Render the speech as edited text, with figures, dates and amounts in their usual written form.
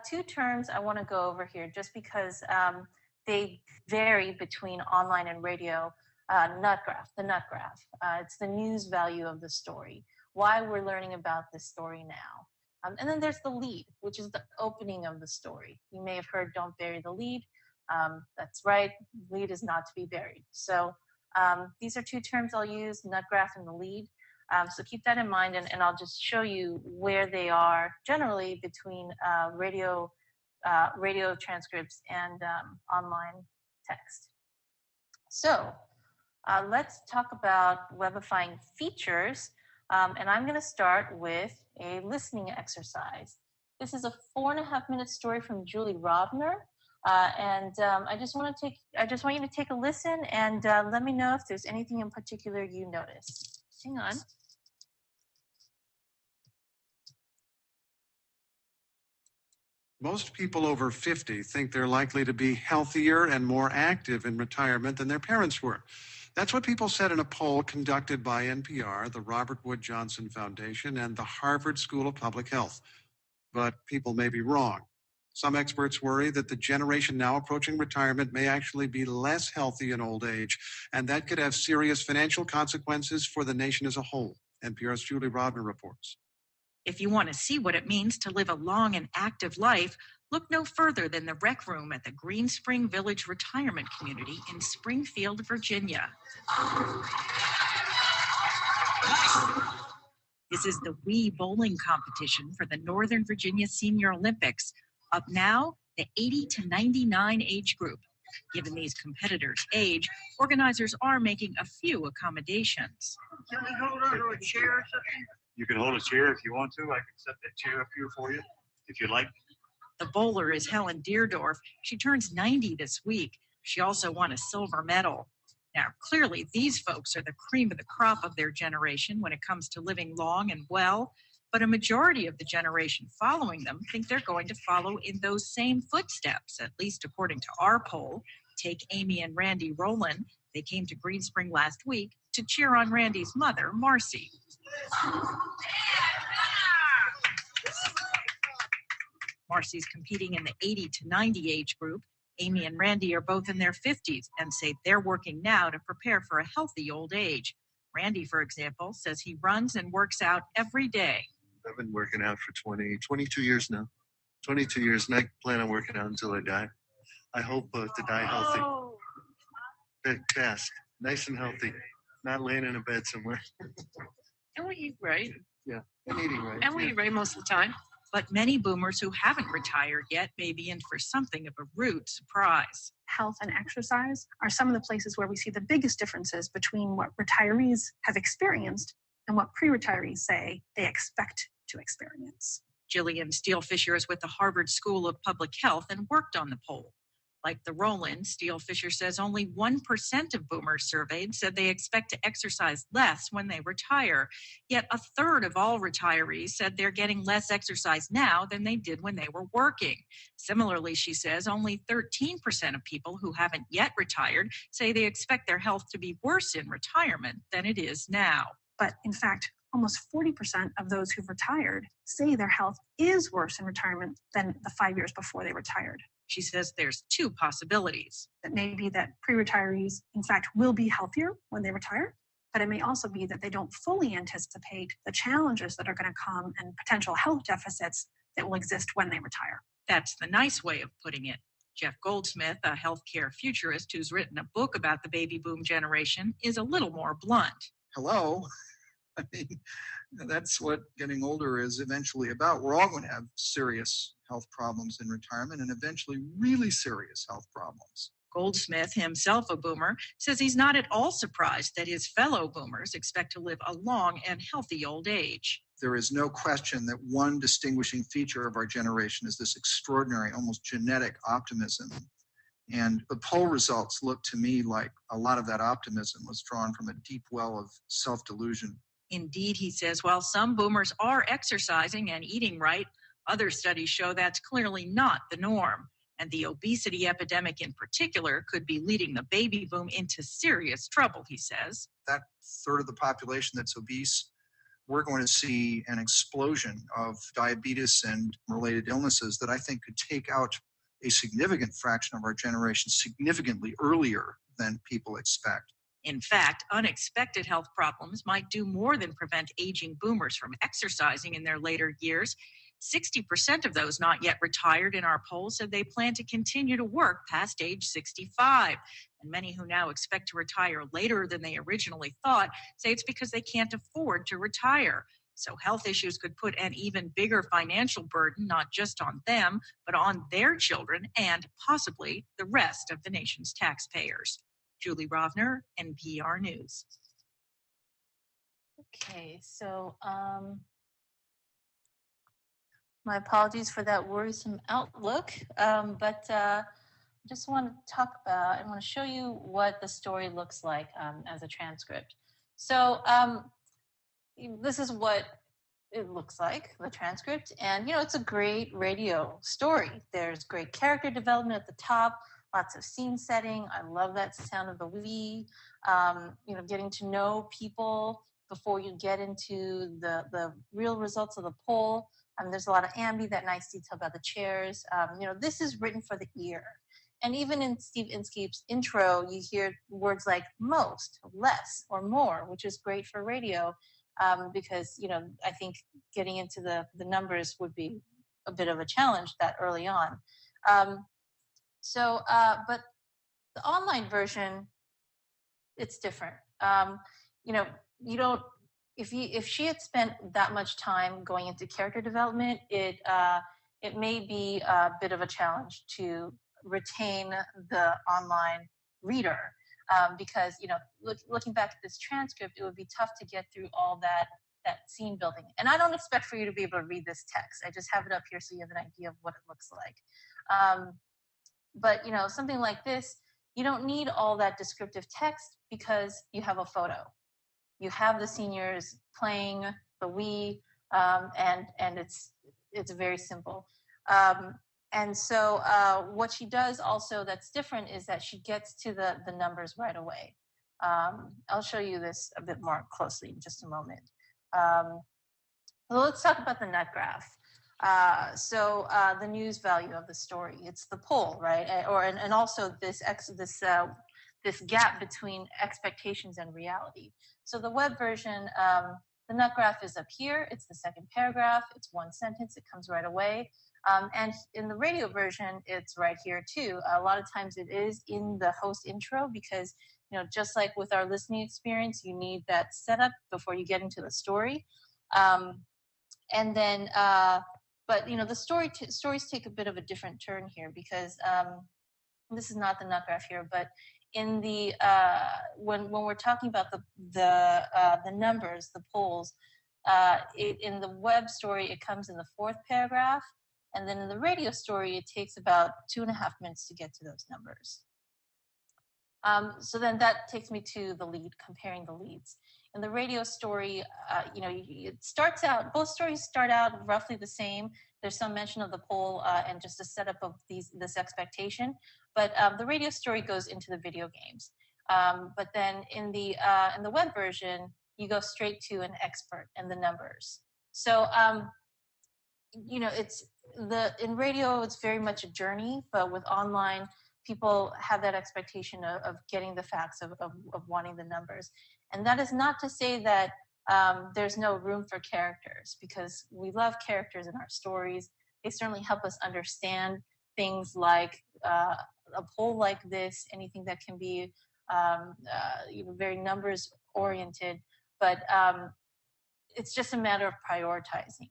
two terms I want to go over here just because they vary between online and radio. Nut graph, the nut graph. It's the news value of the story, why we're learning about this story now. And then there's the lead, which is the opening of the story. You may have heard "don't bury the lead." That's right, lead is not to be buried. So these are two terms I'll use, nut graph and the lead. So keep that in mind, and I'll just show you where they are generally between radio transcripts and online text. So let's talk about webifying features. And I'm going to start with a listening exercise. This is a 4.5-minute story from Julie Rovner. I just want you to take a listen and let me know if there's anything in particular you notice. Hang on. Most people over 50 think they're likely to be healthier and more active in retirement than their parents were. That's what people said in a poll conducted by NPR, the Robert Wood Johnson Foundation, and the Harvard School of Public Health. But people may be wrong. Some experts worry that the generation now approaching retirement may actually be less healthy in old age, and that could have serious financial consequences for the nation as a whole. NPR's Julie Rovner reports. If you want to see what it means to live a long and active life, look no further than the rec room at the Green Spring Village Retirement Community in Springfield, Virginia. This is the Wii bowling competition for the Northern Virginia Senior Olympics. Up now, the 80 to 99 age group. Given these competitors' age, organizers are making a few accommodations. Can we hold on to a chair or something? You can hold a chair if you want to. I can set that chair up here for you if you like. The bowler is Helen Deerdorf. She turns 90 this week. She also won a silver medal. Now, clearly, these folks are the cream of the crop of their generation when it comes to living long and well. But a majority of the generation following them think they're going to follow in those same footsteps, at least according to our poll. Take Amy and Randy Rowland. They came to Green Spring last week to cheer on Randy's mother, Marcy. Marcy's competing in the 80 to 90 age group. Amy and Randy are both in their 50s and say they're working now to prepare for a healthy old age. Randy, for example, says he runs and works out every day. I've been working out for 22 years now. 22 years, and I plan on working out until I die. I hope to die healthy. Fast, nice and healthy, not laying in a bed somewhere. And we eat right. Yeah, and eating right. And we eat right most of the time. But many boomers who haven't retired yet may be in for something of a rude surprise. Health and exercise are some of the places where we see the biggest differences between what retirees have experienced and what pre-retirees say they expect to experience. Jillian Steele-Fisher is with the Harvard School of Public Health and worked on the poll. Like the Rowland, Steele-Fisher says only 1% of boomers surveyed said they expect to exercise less when they retire. Yet a third of all retirees said they're getting less exercise now than they did when they were working. Similarly, she says only 13% of people who haven't yet retired say they expect their health to be worse in retirement than it is now. But in fact, almost 40% of those who've retired say their health is worse in retirement than the 5 years before they retired. She says there's two possibilities. It may be that pre-retirees, in fact, will be healthier when they retire, but it may also be that they don't fully anticipate the challenges that are going to come and potential health deficits that will exist when they retire. That's the nice way of putting it. Jeff Goldsmith, a healthcare futurist who's written a book about the baby boom generation, is a little more blunt. Hello. I mean, that's what getting older is eventually about. We're all going to have serious health problems in retirement and eventually really serious health problems. Goldsmith, himself a boomer, says he's not at all surprised that his fellow boomers expect to live a long and healthy old age. There is no question that one distinguishing feature of our generation is this extraordinary, almost genetic optimism. And the poll results look to me like a lot of that optimism was drawn from a deep well of self-delusion. Indeed, he says, while some boomers are exercising and eating right, other studies show that's clearly not the norm. And the obesity epidemic in particular could be leading the baby boom into serious trouble, he says. That third of the population that's obese we're going to see an explosion of diabetes and related illnesses that I think could take out a significant fraction of our generation significantly earlier than people expect. In fact, unexpected health problems might do more than prevent aging boomers from exercising in their later years. 60% of those not yet retired in our poll said they plan to continue to work past age 65. And many who now expect to retire later than they originally thought say it's because they can't afford to retire. So health issues could put an even bigger financial burden, not just on them, but on their children and possibly the rest of the nation's taxpayers. Julie Rovner, NPR News. Okay, so my apologies for that worrisome outlook, but I just want to talk about, I want to show you what the story looks like as a transcript. So this is what it looks like, the transcript, and it's a great radio story. There's great character development at the top, lots of scene setting. I love that sound of the we, getting to know people before you get into the real results of the poll. There's a lot of ambi, that nice detail about the chairs. This is written for the ear. And even in Steve Inskeep's intro, you hear words like most, less, or more, which is great for radio because, I think getting into the numbers would be a bit of a challenge that early on. But the online version, it's different. You don't, if she had spent that much time going into character development, it may be a bit of a challenge to retain the online reader because looking back at this transcript, it would be tough to get through all that scene building. And I don't expect for you to be able to read this text. I just have it up here so you have an idea of what it looks like. But something like this, you don't need all that descriptive text because you have a photo. You have the seniors playing the we, and it's very simple. And so what she does also that's different is that she gets to the numbers right away. I'll show you this a bit more closely in just a moment. Let's talk about the nut graph. The news value of the story, it's the poll, right? And also this gap between expectations and reality. So the web version, the nut graph is up here. It's the second paragraph. It's one sentence. It comes right away. And in the radio version, it's right here too. A lot of times it is in the host intro because, just like with our listening experience, you need that setup before you get into the story. And then, but the stories take a bit of a different turn here because this is not the nut graph here, but in the when we're talking about the numbers, the polls, in the web story it comes in the fourth paragraph, and then in the radio story it takes about 2.5 minutes to get to those numbers. So then that takes me to the lead, comparing the leads. In the radio story, it starts out, both stories start out roughly the same. There's some mention of the poll and just a setup of this expectation. But the radio story goes into the video games. But then in the web version, you go straight to an expert and the numbers. So, in radio, it's very much a journey, but with online, people have that expectation of getting the facts, of wanting the numbers. And that is not to say that there's no room for characters, because we love characters in our stories. They certainly help us understand things like a poll like this, anything that can be very numbers oriented, but it's just a matter of prioritizing.